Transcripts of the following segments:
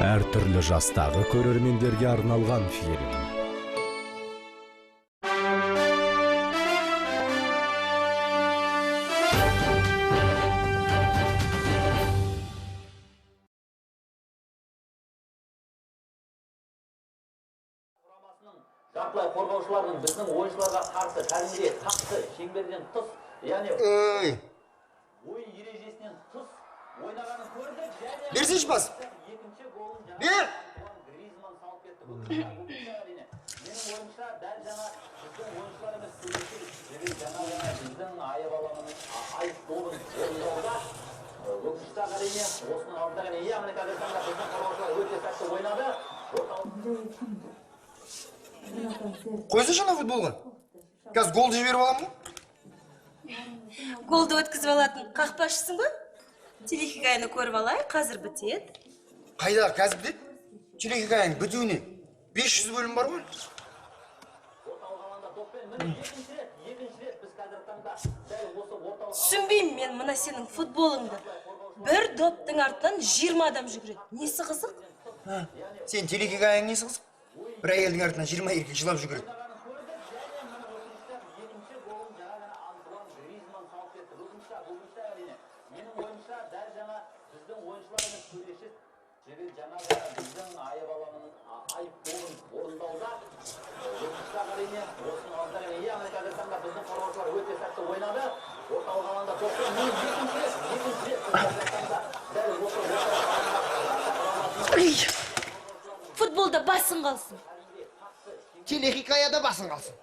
Әр түрлі жастағы көрермендерге арналған фильм. Жартылай қорғаушылардың біздің ойыншыларға қарсы кәдімгідей тапты шеңберден тыс, яғни ойын ережесінен тыс ойнағанын көрдік және Берсінші бас. екінші голын Бер! Гризманн салып кетті. Бұл әрине. Менің ойымша дәл жаңа біздің ойыншыларымыз сөйлесіп, жаңа біздің айып аламының айып добын орындауда өкінішті әрине осының алдында яғни қазіргі біздің қорғаушылар өте сәтті ойнады. Қойса жаңа футболға. Қазір голды жіберіп аламын ба? Голды өткізіп алатын қақпашысың ба? Телехикаяны көріп алайық, қазір бітеді. Қайдағы қазір бітеді? Телехикаяның бітуіне 500 бөлім бар ғой. Түсінбеймін мен мына сенің футболыңды. Бір доптың артынан 20 адам жүгіреді. Несі қызық? Сен телехикаяның несі қызық? Бір әйелдің артынан 20 еркек жылап жүгіреді. Менің ойымша дәл жаңа біздің ойыншыларымыз сөйлесіп, жаңағы біздің айып аламының айып добын орындауда өкінішті әрине осының алдында яғни қазіргі таңда біздің қорғаушылар өте сәтті ойнады. Орталық алаңда топты екінші рет дәл осы Футболда басын қалсын. Телехикаяда басын қалсын.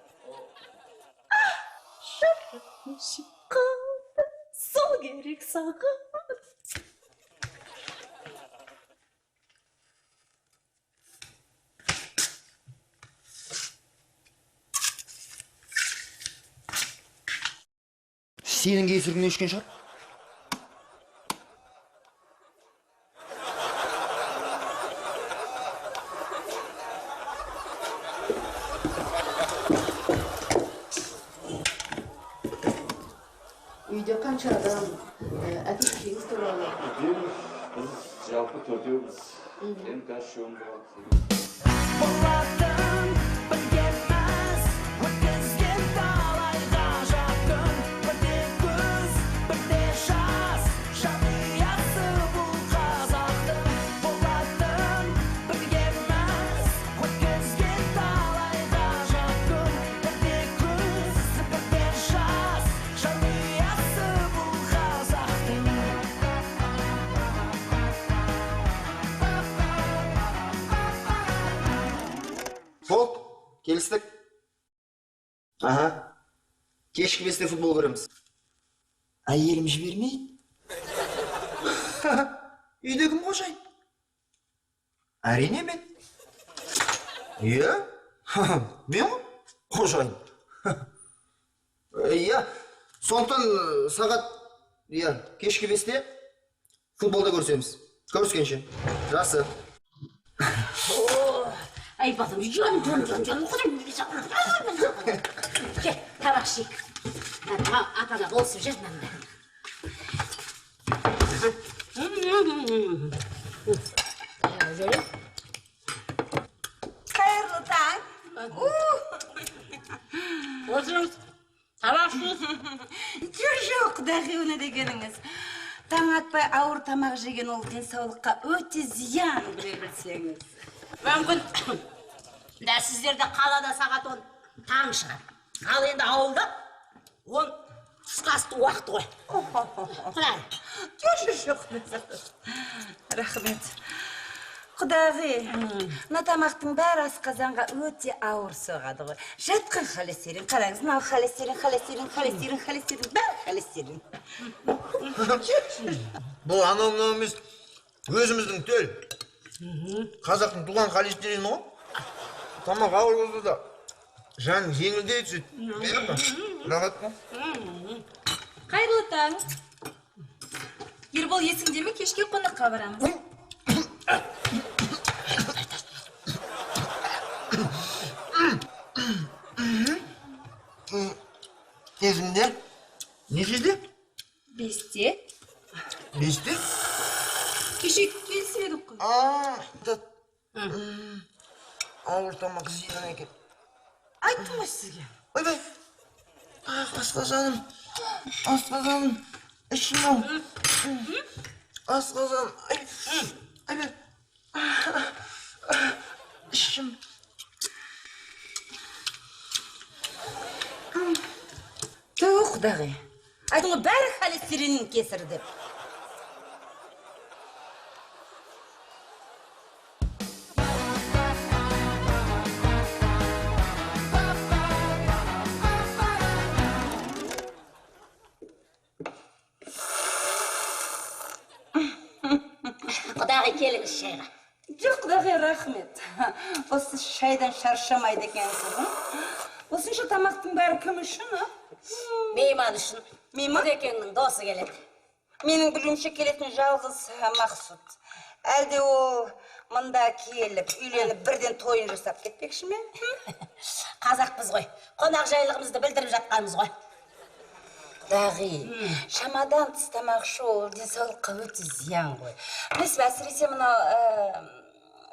Қалды, сол керек саған. Сенің кесіріңе өшкен шығар. Үйде қанша адам әкелшеңіз туралы? Biz жалпы төртеуміз. Мен қазір үшеуім болады. Болды, келістік. Аха. Кешкі бесте футбол көреміз. Әйелім жібермейді. Үйде кім қожайын? Әрине мен. Иә? Мен ғой? Қожайын. Иә, сондықтан сағат кешкі бесте футболда көрсеміз. Көріскенше. Жақсы. Ай, балым, жон. Кел, табақ шек. Апаға болсып жүр мында. Қайырлы таң. Отырыңыз, табақ шек. Жоқ, құдағи дегеніңіз. Таң атпай ауыр тамақ жеген ол денсаулыққа өте зиян біле білсеңіз. Мүмкін, да сіздерде қалада сағат 10 таң шығар. Ал енді ауылда 10 түскі уақыты ғой. Құдай. Жоқ, рахмет. Құдағи, мына тамақтың бәрі асқазанға өте ауыр соғады ғой. Жатқан холестерин, қараңыз, мынау холестерин, бәрі холестерин. Бұл анау емес, өзіміздің төл. Қазақтың туған холестерин ғой. Тамақ ауыр болса да жан жеңілдей түседі. Беріп па? Рахат па? Қайырлы таң. Ербол есіңде ме, кешке қонаққа барамыз. Есімде? Нешеде? 5-те. 5-те? Кеше келісіп едік қой. Ауыр тамақ зиян екен. Айттым ғой сізге. Ойбай! Асқазаным. Ішім-ау. Асқазаным. Ойбай! Ішім. Тәу құдағи. Айттың ғой бәрі холестериннің кесірі деп. Құдағи келіңіз шайға. Жоқ, құдағи, рахмет. Осы шайдан шаршамайды екенсіз. Осынша тамақтың бәрі кім үшін, а? Мейман үшін. Құдекеңнің досы келеді. Менің білуімше келетін жалғыз Мақсұт. Әлде ол мында келіп, үйленіп, бірден тойын жасап кетпекші ме? Қазақпыз ғой. Қонақ жайлығымызды білдіріп жатқанымыз ғой. Құдағи, шамадан тыс тамақ ол денсаулыққа өте зиян ғой. Біз әсіресе мынау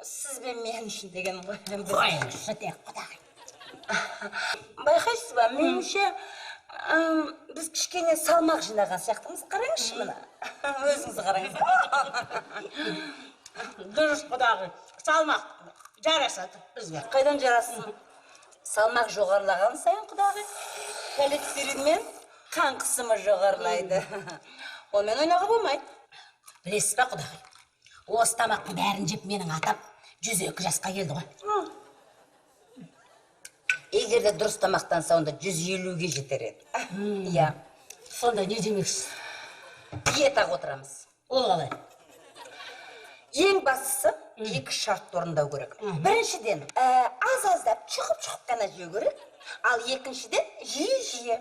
сіз бен мен үшін деген ғой. Қойыңызшы тек, құдағи. Байқайсыз ба, меніңше біз кішкене салмақ жинаған сияқтымыз. Қараңызшы мына. Өзіңіз қараңыз. Дұрыс, құдағи. Салмақ жарасады бізге. Қайдан жарасын? Салмақ жоғарылаған сайын, құдағи. Холестерин мен қан қысымы жоғарылайды. Онымен ойнауға болмайды. Білесіз ба, құдағи? Осы тамақтың бәрін жеп менің атам 102 жасқа келді ғой. Егерде дұрыс тамақтанса, онда 150-ге жетер еді. Иә. Сонда не демексіз? Диетаға отырамыз. Ол қалай? Ең бастысы екі шартты орындау керек. Біріншіден, аз-аздап чұқып қана жеу керек. Ал екіншіден, жиі-жиі.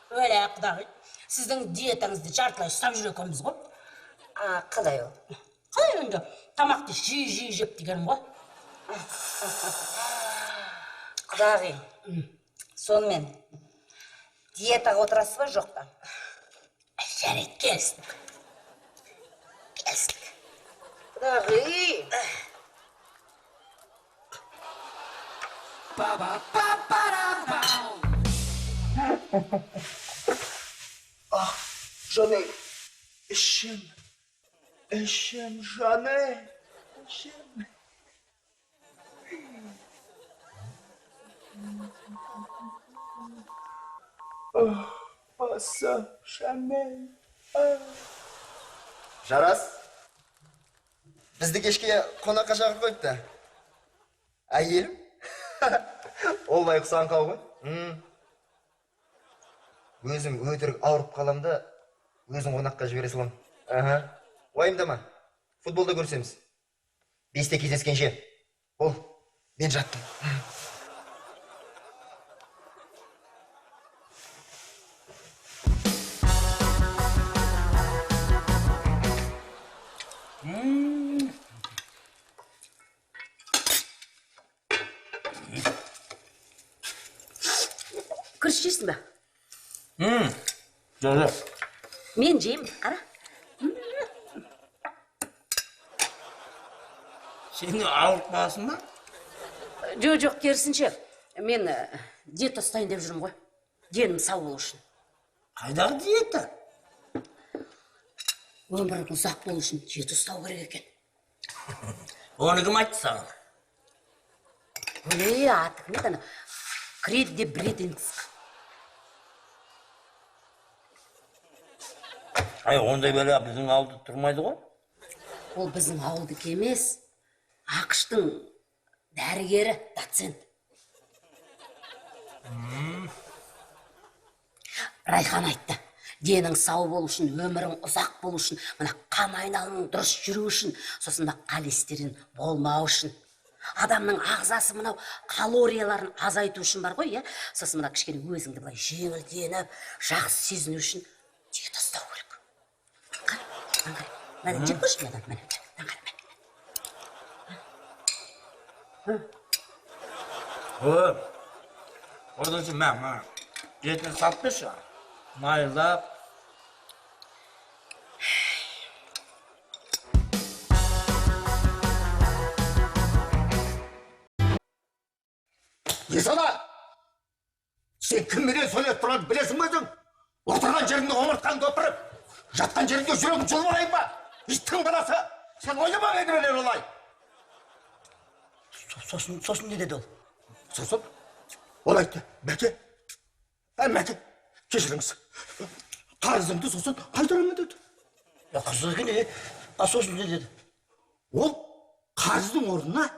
Өлі, құдағи. Сіздің диетаңызды жартылай ұстап жүр екенбіз ғой. Қалай ол? Қалай енді? Тамақты жиі-жиі жеп дегенім ғой. Құдағи, сонымен диетаға отырасыз ба, жоқ па? Жарайды, келістік. Құдағи! Жанай, ішім, жанай, ішім. Баса, жанай. Жарас, бізді кешке қонаққа шақырып қойыпты. Әйелім? Олмай құсан қау ғой. Өзім өтірік ауырып қаламда, өзім қонаққа жібере салам. Уайымдама, футболда көрсеміз. 5-те кездескенше. Ол, мен жаттым. Күріш жейсің ба? Жоқ. Мен жеймін, қара. Сені ауырып қаласың ба? Жоқ, керісінше. Мен диета ұстайын деп жүрмін ғой. Денім сау болу үшін. Қайдағы диета? Өмірің ұзақ болу үшін диета ұстау керек екен. Оны кім айтты саған? Аты кім еді? Кредде Брединск. Ондай бәле біздің ауылда тұрмайды ғой? Ол біздің ауылдікі емес. ақш-тың дәрігері, доцент. Райхан айтты. Денің сау болу үшін, өмірің ұзақ болу үшін, мына қан айналымың дұрыс жүру үшін, сосын мына холестерин болмау үшін. Адамның ағзасы мынау калорияларын азайту үшін бар ғой, сосын мына кішкене өзіңді былай жеңілденіп, жақсы сезіну үшін диета ұстау керек. Мына жеп көрші, Одан сен мән, етін салып берші. Майылдап. Есана! Сен кімменен сөйлеп тұрады білесің бе өзің? Отырған жеріңді омыртқаңды опырып, жатқан жеріңде жүрегің жұлып алайын ба? Иттің баласы! Сен ойлама меніменен олай! Сосын не деді ол? Сосын? Ол айтты, Мәке, Мәке, кешіріңіз. Қарызымды сосын қайтарамын деді. Қызық екен, сосын не деді? Ол қарыздың орнына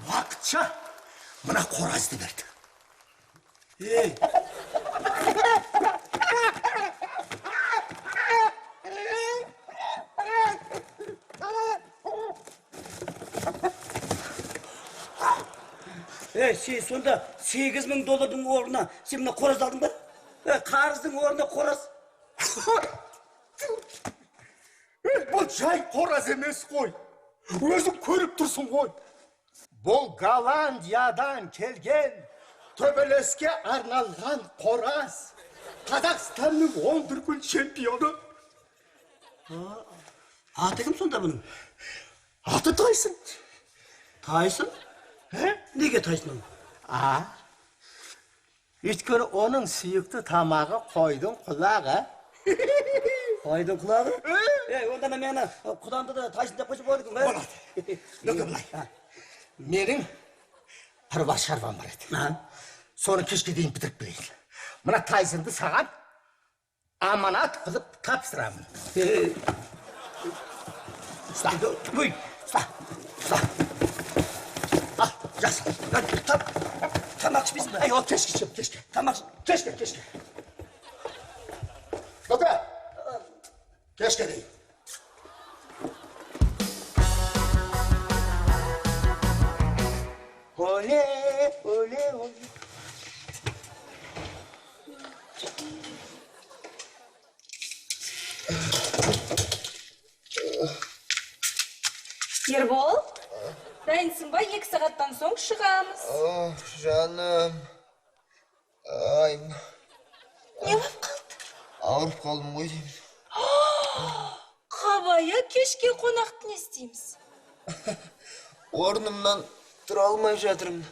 уақытша мына қоразды берді. Сен сонда $8,000 орнына сен мына қораз алдың ба? Қарыздың орнына қораз. Бұл жай қораз емес қой. Өзің көріп тұрсың ғой. Бұл Голландиядан келген төбелеске арналған қораз. Қазақстанның 10 дүркін чемпионы. Аты кім сонда бұның? Аты Тайсон. Тайсон? Неге Тайсон ол? Өйткені оның сүйікті тамағы қойдың құлағы. Қойдың құлағы? Онда мені құдамды да Тайсон деп қойса болады екен ғой? Болады. Нүке былай. Менің бір бас шаруам бар еді. Соны кешке дейін бітіріп берейін. Мына Тайсонды саған аманат қылып тапсырамын. Ұста. Бұй. Ұста. Ұста. Ал, жаса. Тамақ ішпейсің бе? Ол кешке ішем, кешке. Тамақ Кешке. Нүке. Кешке дейін. Оле. Ербол, дайынсың ба? 2 сағаттан соң шығамыз. Жаным. Айым. Не болып қалды? Ауырып қалдым ғой деймін. Қабая, кешке қонақты не істейміз? Орнымнан тұра алмай жатырмын.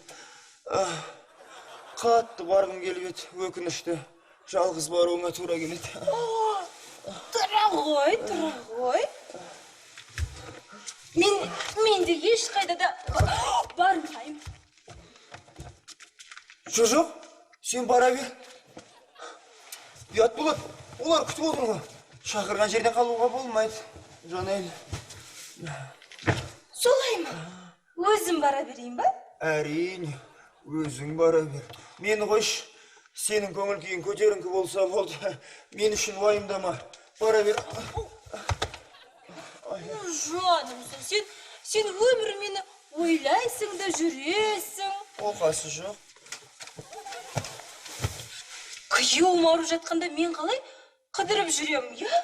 Қатты барғым келіп еді, өкінішті. Жалғыз баруыма тура келеді. Тұра ғой. Мен де ешқайда да бармаймын. Жоқ, сен бара бер. Ұят болады, олар күтіп отыр ғой. Шақырған жерден қалуға болмайды, Жанел. Солай ма? Өзім бара берейін ба? Әрине, өзің бара бер. Мені қойш, сенің көңіл күйің көтеріңкі болса болды. Мен үшін уайымдама. Бара бер. Жанымсың, сен өмір мені ойлайсың да жүресің. Оқасы жоқ. Күйеуім ауырып жатқанда мен қалай қыдырып жүремін, я?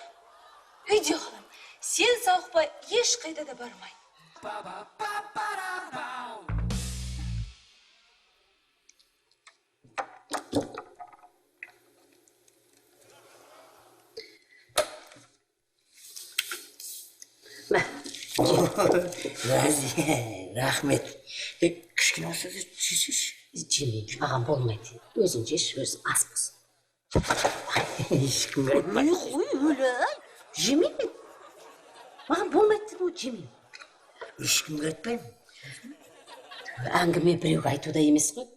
Үйде қалам. Сен сауықпай ешқайда да бармай. Рахмет. Кішкене болса да жесеші. Жемеймін, маған болмайды. Өзің жеш, өзің ас болсын. Ешкімге айтпайды. Қой, өлай. Жемеймін. Маған болмайды деп ол жемеймін. Ешкімге айтпаймын. Әңгіме біреуге айтуда емес қой.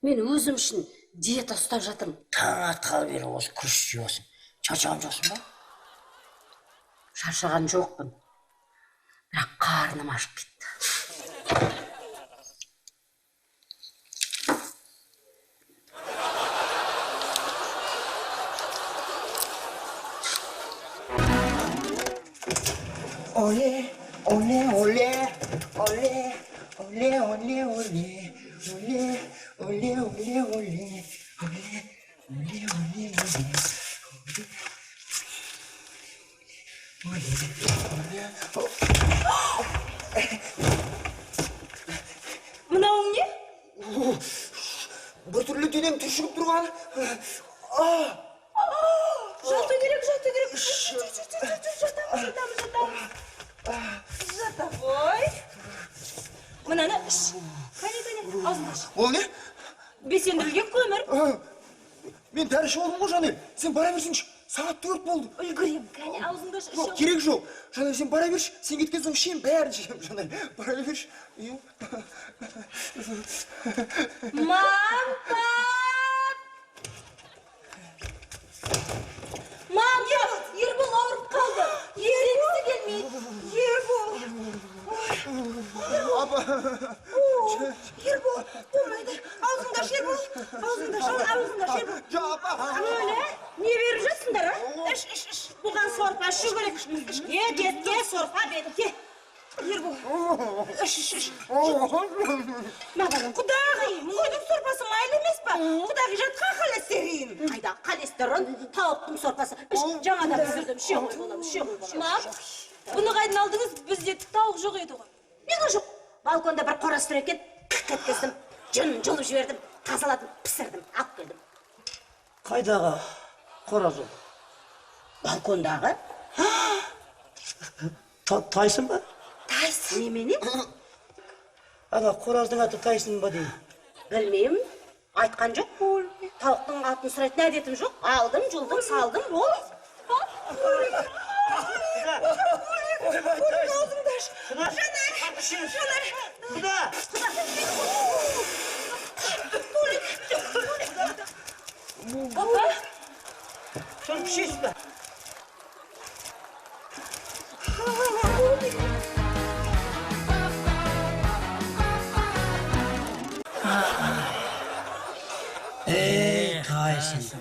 Мен өзім үшін диета ұстап жатырмын. Таң атқалы бері осы күріш жейсің. Шаршаған жоқсың ба? Шаршаған жоқпын. Бірақ қарным ашып кетті. Olé, olé, olé, olé, olé, olé, olé, olé, olé, olé, olé, olé, olé, olé, olé. шығып тұрған. Жату керек. Жатам. Ой. Мынаны іш. Кәне, аузыңды аш. Ол не? Бесенділген көмір. Мен дәріші болдым ғой, Жанель. Сен бара берсінші. Сағат 4 болды. Үлгірем, кәне, аузыңды аш. Жоқ, керек жоқ. Жанель, сен бара берші. Сен кеткен соң ішем, бәрін жеймін, Жанель. Бара берші. Мам, Ербол ауырып қалды. Ерегісі келмейді. Ербол, болмайды. Аузыңда Ербол. Аузыңда Ербол. Öyle. Не беріп жатсыңдар, а? Іш. Бұған сорпа ішу керек. Ке, сорпа бетке. Ербол. Іш. Мағаным, құдағи, мұның сорпасы майлы емес па? Құдағи жатқа холестерин. Қайда холестерин, тауықтың сорпасы. Жаңада пісірдім, ше ғой боламыз. Мам, бұны қайдан алдыңыз? Бізде тауық жоқ еді ғой. Неге жоқ? Балконда бір қораз тұр екен, кеткіздім, жүнін жұлып жібердім, тазаладым, пісірдім, алып келдім. Қайдағы қораз ол? Балкондағы? Тайсын ба? Тайсын. Немене? Ана қораздың аты Тайсын ба деймін? Білмеймін. Айтқан жоқ. Тауықтың атын сұрайтын әдетім жоқ. Алдым, жұлдым, салдым, бол. Папа? Соны пішесіз ба?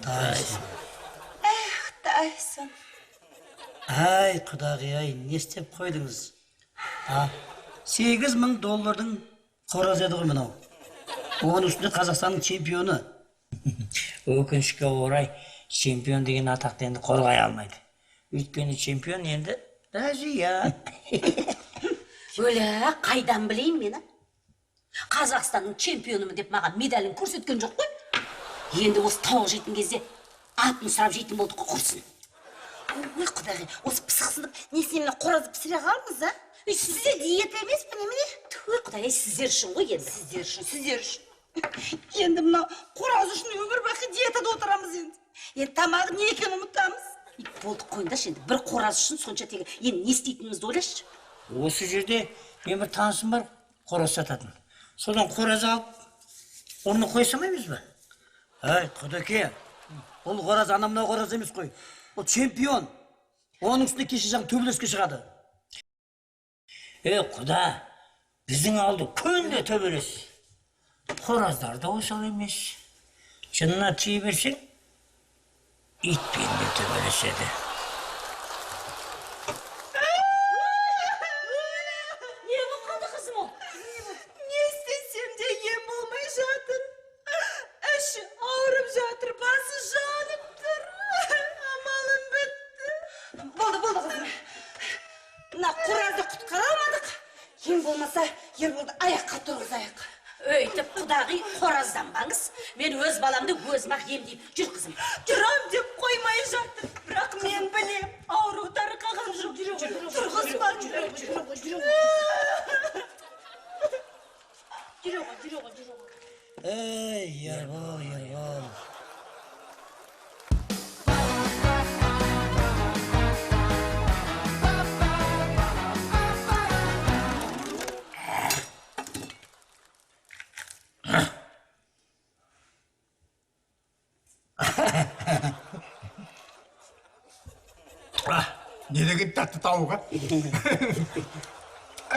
Тайсын. Тайсын. Ай, құдағи, ай, не істеп қойдыңыз? $8,000 қораз еді ғой мынау. Оның үстінде Қазақстанның чемпионы. Өкінішке орай, чемпион деген атақты енді қорғай алмайды. Өйткені чемпион енді Разия. Өлі, қайдан білейін мені? Қазақстанның чемпионымын деп маған медалін көрсеткен жоқ қой. Енді осы тауық жейтін кезде атын сұрап жейтін болды құрсын. Ой, құдағи, осы пысықсынып, несіне мені қоразды пісіре қалыңыз, а? Сізде диета емес пе немене? Ой, құдағи, сіздер үшін ғой енді. Сіздер үшін. Енді мына қораз үшін өмір бақи диетада отырамыз енді. Енді тамағы не екенін ұмытамыз. Болды қойыңдашы енді, бір қораз үшін сонша тегі, енді не істейтінімізді ойлашы. Осы жерде мен бір танысым бар, қораз сататын. Содан қораз алып, оны қоя салмаймыз ба? Ай, құдеке, ол қораз анамна қораз емес қой. Ол чемпион. Оның үстіне кеше жаң төбелеске шығады. Құда, біздің алды күнде төбелес. Қораздар да осал емес. Шынына тие берсең, итпен де төбелеседі. Не болып қалды қызым ол? Не істесем де ем болмай жатыр. Іші ауырып жатыр, басы жанып тұр. Амалым бітті. Болды қызым. Мына қоразды құтқара алмадық. Ең болмаса Ерболды аяққа тұрғызайық. Өйтіп құдағи қоразданбаңыз. Мен өз баламды өзім-ақ емдеймін. Жүр қызым. Жүрам деп қоймай жатыр. Бірақ мен білем, ауру тарқаған жоқ. Тұрғызба. Ей, Ербол. Не деген тәтті тауық,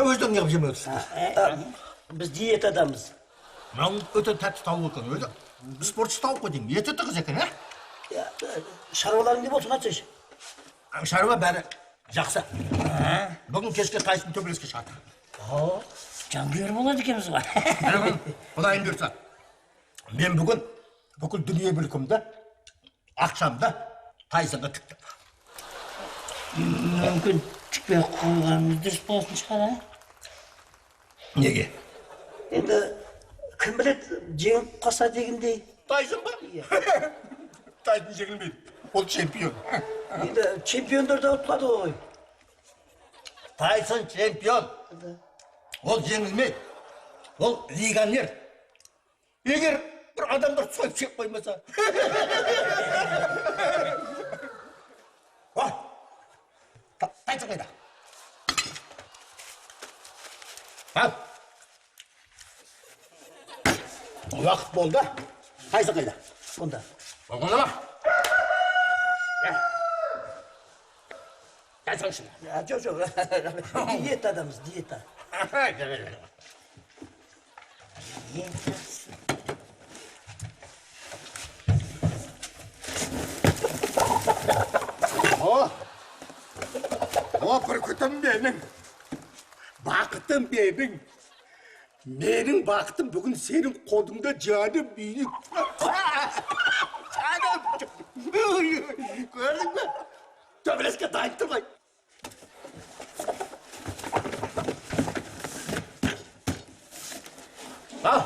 өзден неғып жемей отырсың? Біз диетадамыз. Мынау өте тәтті тауық екен, өзі. Спортшы тауық қой деймін, еті тығыз екен, Шаруаларың не болсын, айтсайшы. Шаруа бәрі жақсы. Бүгін кешке Тайсын төбелеске шығады. Жанкүйер болады екенбіз ғой. Құдайым бұйырса, мен бүгін бүкіл дүние мүлкімді, ақшамды Тайсынға тіктім. Мүмкін тікпей қойғанымыз дұрыс болатын шығар, Неге? Енді, кім білет, жеңіп қалса дегендей, Тайсон ба? Тайсон жеңілмейді. Ол чемпион. Енді чемпиондар да ұтылады ғой. Тайсон чемпион. Ол жеңілмейді. Ол легионер. Егер бір адамдар сойып жеп қоймаса. Тайсон қайда? Ал. Уақыт болды. Тайсон қайда? Онда. Болғанда ма? Тайсон үшін. Жоқ. Диета адамыз, диета. О, бүркітім менің. Бақытым менің. Менің бақытым бүгін сенің қолыңда жаным менің. Көрдің бе? Төбелеске дайын тұрмай. Ал.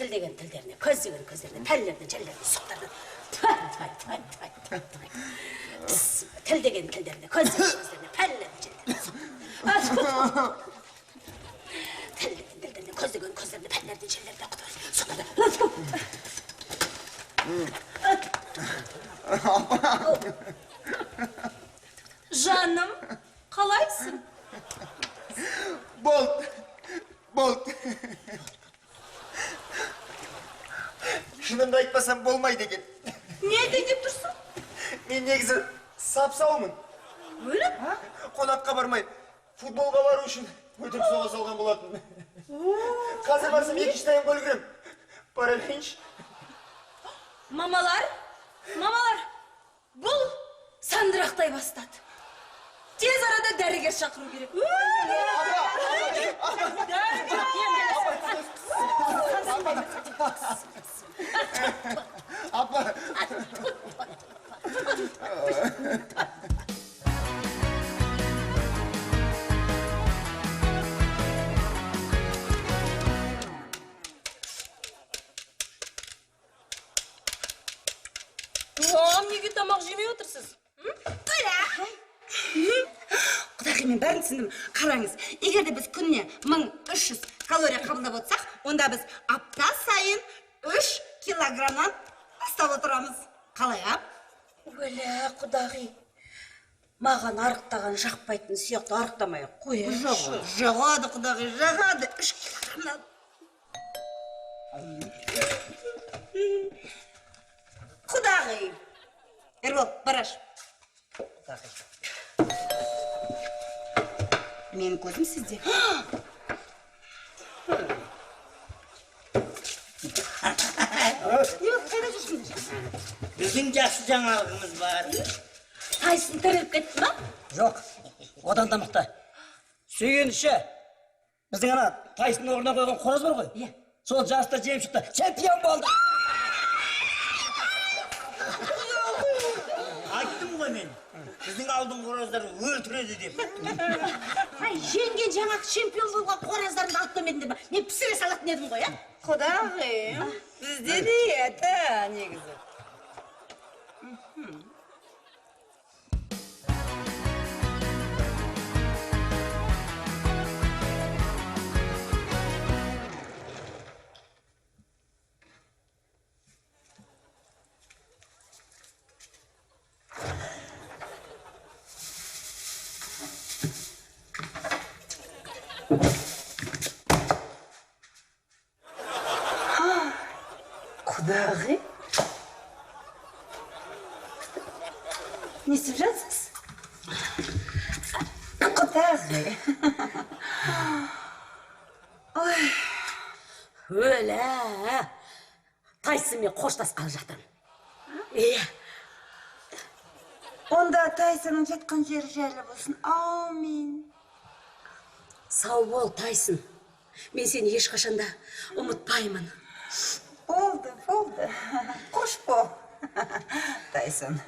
Тіл деген тілдеріне, көз деген көздеріне, пәллеріне, жәллеріне, сұқтарына. Тіл деген тілдеріне, көз деген көздеріне, пәллеріне, жәллеріне, сұқтарына. Тіл деген тілдеріне, көз деген көздеріне, пәллеріне, жәллеріне, сұқтарына. Жаным, қалайсың? Болды. Шынымды айтпасам болмайды екен. Не деп тұрсың? Мен негізі сап-саумын. Өлі? Қонаққа бармай, футболға бару үшін өтірік соға салған болатын. Қазір барсам екінші тайым гол кірем. Бара берейінші. Мамалар, бұл сандырақтай бастады. Тез арада дәрігер шақыру керек. Апа. Неге тамақ жемей отырсыз? Құдағи, мен бәрін түсіндім. Қараңыз, егер де біз күніне 1300 калория қабылдап отырсақ, онда біз апта сайын 3 килограммнан тастап отырамыз. Қалай, а? Өлі, құдағи. Маған арықтаған жақпайтын сияқты арықтамай қой. Жағады, құдағи, жағады. 3 килограммнан. Құдағи. Ербол, бараш. Менің көзім сізде. Біздің жақсы жаңалығымыз бар. Тайсын тіріліп кетті ма? Жоқ, одан да мықты. Сүйеніші, біздің ана Тайсонның орнына қойған қораз бар ғой? Сол жарыста жеңіп шықты, чемпион болды. Айттым ғой мен, біздің ауылдың қораздары өлтіреді деп. Жеңген жаңағы чемпион болған қораздарын алып келмедіңдер ме? Мен пісіре салатын едім ғой, а? Құдағи, бізде диета негізі. Құдағи? Не істеп жатсыз? Құдағи. Өлі, тайсонмен қоштасқалы жатырмын. Иә. Онда Тайсонның жатқан жері жайлы болсын. Аумин. Сау бол, Тайсон. Мен сені ешқашанда ұмытпаймын. Болды. Қош бол, Тайсон.